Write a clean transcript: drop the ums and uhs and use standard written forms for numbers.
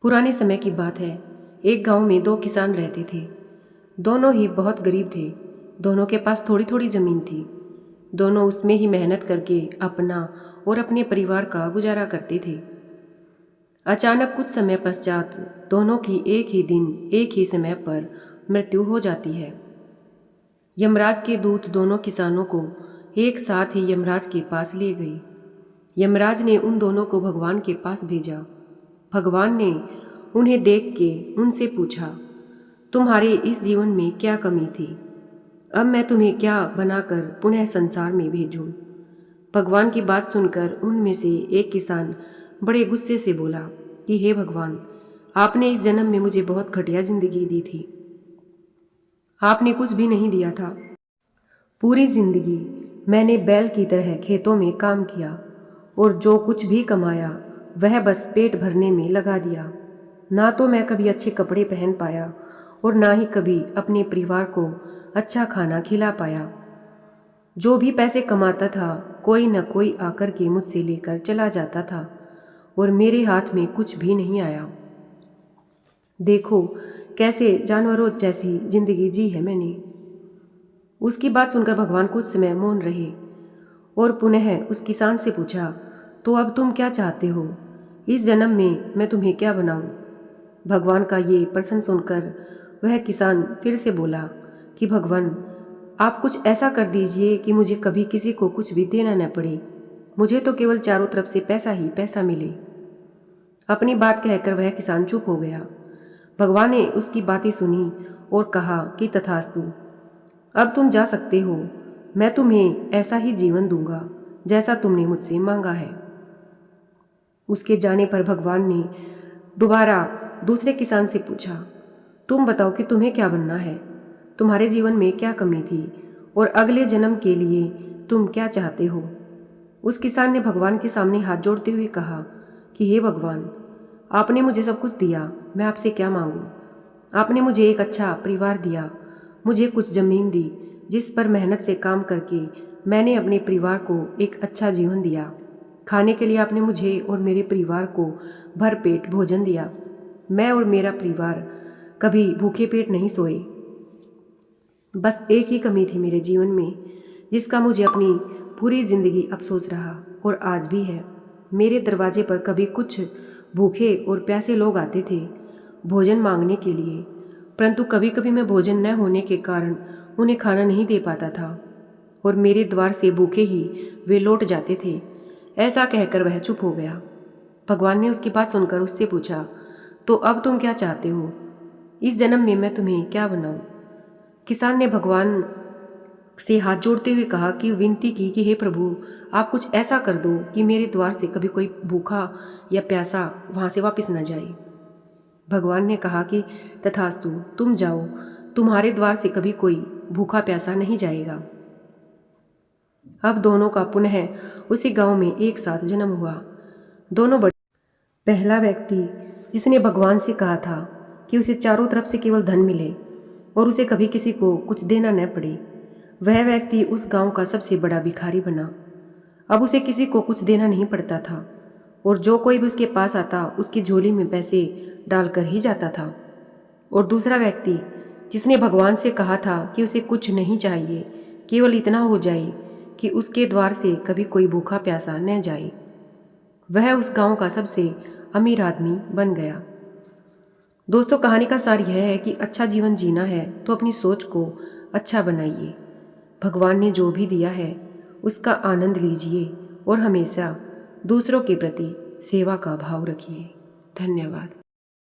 पुराने समय की बात है। एक गांव में दो किसान रहते थे। दोनों ही बहुत गरीब थे। दोनों के पास थोड़ी थोड़ी ज़मीन थी। दोनों उसमें ही मेहनत करके अपना और अपने परिवार का गुजारा करते थे। अचानक कुछ समय पश्चात दोनों की एक ही दिन एक ही समय पर मृत्यु हो जाती है। यमराज के दूत दोनों किसानों को एक साथ ही यमराज के पास ले गए। यमराज ने उन दोनों को भगवान के पास भेजा। भगवान ने उन्हें देख के उनसे पूछा, तुम्हारे इस जीवन में क्या कमी थी? अब मैं तुम्हें क्या बनाकर पुनः संसार में भेजूं? भगवान की बात सुनकर उनमें से एक किसान बड़े गुस्से से बोला कि हे भगवान, आपने इस जन्म में मुझे बहुत घटिया जिंदगी दी थी। आपने कुछ भी नहीं दिया था। पूरी जिंदगी मैंने बैल की तरह खेतों में काम किया और जो कुछ भी कमाया वह बस पेट भरने में लगा दिया। ना तो मैं कभी अच्छे कपड़े पहन पाया और ना ही कभी अपने परिवार को अच्छा खाना खिला पाया। जो भी पैसे कमाता था कोई न कोई आकर के मुझसे लेकर चला जाता था और मेरे हाथ में कुछ भी नहीं आया। देखो कैसे जानवरों जैसी जिंदगी जी है मैंने। उसकी बात सुनकर भगवान कुछ समय मौन रहे और पुनः उस किसान से पूछा, तो अब तुम क्या चाहते हो? इस जन्म में मैं तुम्हें क्या बनाऊं? भगवान का ये प्रश्न सुनकर वह किसान फिर से बोला कि भगवान, आप कुछ ऐसा कर दीजिए कि मुझे कभी किसी को कुछ भी देना न पड़े। मुझे तो केवल चारों तरफ से पैसा ही पैसा मिले। अपनी बात कहकर वह किसान चुप हो गया। भगवान ने उसकी बातें सुनी और कहा कि तथास्तु, अब तुम जा सकते हो। मैं तुम्हें ऐसा ही जीवन दूंगा जैसा तुमने मुझसे मांगा है। उसके जाने पर भगवान ने दोबारा दूसरे किसान से पूछा, तुम बताओ कि तुम्हें क्या बनना है? तुम्हारे जीवन में क्या कमी थी और अगले जन्म के लिए तुम क्या चाहते हो? उस किसान ने भगवान के सामने हाथ जोड़ते हुए कहा कि हे भगवान, आपने मुझे सब कुछ दिया, मैं आपसे क्या मांगूं? आपने मुझे एक अच्छा परिवार दिया, मुझे कुछ ज़मीन दी जिस पर मेहनत से काम करके मैंने अपने परिवार को एक अच्छा जीवन दिया। खाने के लिए आपने मुझे और मेरे परिवार को भरपेट भोजन दिया। मैं और मेरा परिवार कभी भूखे पेट नहीं सोए। बस एक ही कमी थी मेरे जीवन में जिसका मुझे अपनी पूरी ज़िंदगी अफसोस रहा और आज भी है। मेरे दरवाजे पर कभी कुछ भूखे और प्यासे लोग आते थे भोजन मांगने के लिए, परंतु कभी कभी मैं भोजन न होने के कारण उन्हें खाना नहीं दे पाता था और मेरे द्वार से भूखे ही वे लौट जाते थे। ऐसा कहकर वह चुप हो गया। भगवान ने उसकी बात सुनकर उससे पूछा, तो अब तुम क्या चाहते हो? इस जन्म में मैं तुम्हें क्या बनाऊं? किसान ने भगवान से हाथ जोड़ते हुए कहा कि विनती की कि हे प्रभु, आप कुछ ऐसा कर दो कि मेरे द्वार से कभी कोई भूखा या प्यासा वहां से वापस न जाए। भगवान ने कहा कि तथास्तु, तुम जाओ, तुम्हारे द्वार से कभी कोई भूखा प्यासा नहीं जाएगा। अब दोनों का पुनः उसी गांव में एक साथ जन्म हुआ। दोनों बड़े। पहला व्यक्ति जिसने भगवान से कहा था कि उसे चारों तरफ से केवल धन मिले और उसे कभी किसी को कुछ देना न पड़े, वह व्यक्ति उस गांव का सबसे बड़ा भिखारी बना। अब उसे किसी को कुछ देना नहीं पड़ता था और जो कोई भी उसके पास आता उसकी झोली में पैसे डालकर ही जाता था। और दूसरा व्यक्ति जिसने भगवान से कहा था कि उसे कुछ नहीं चाहिए, केवल इतना हो जाए कि उसके द्वार से कभी कोई भूखा प्यासा न जाए, वह उस गांव का सबसे अमीर आदमी बन गया। दोस्तों, कहानी का सार यह है कि अच्छा जीवन जीना है तो अपनी सोच को अच्छा बनाइए। भगवान ने जो भी दिया है उसका आनंद लीजिए और हमेशा दूसरों के प्रति सेवा का भाव रखिए। धन्यवाद।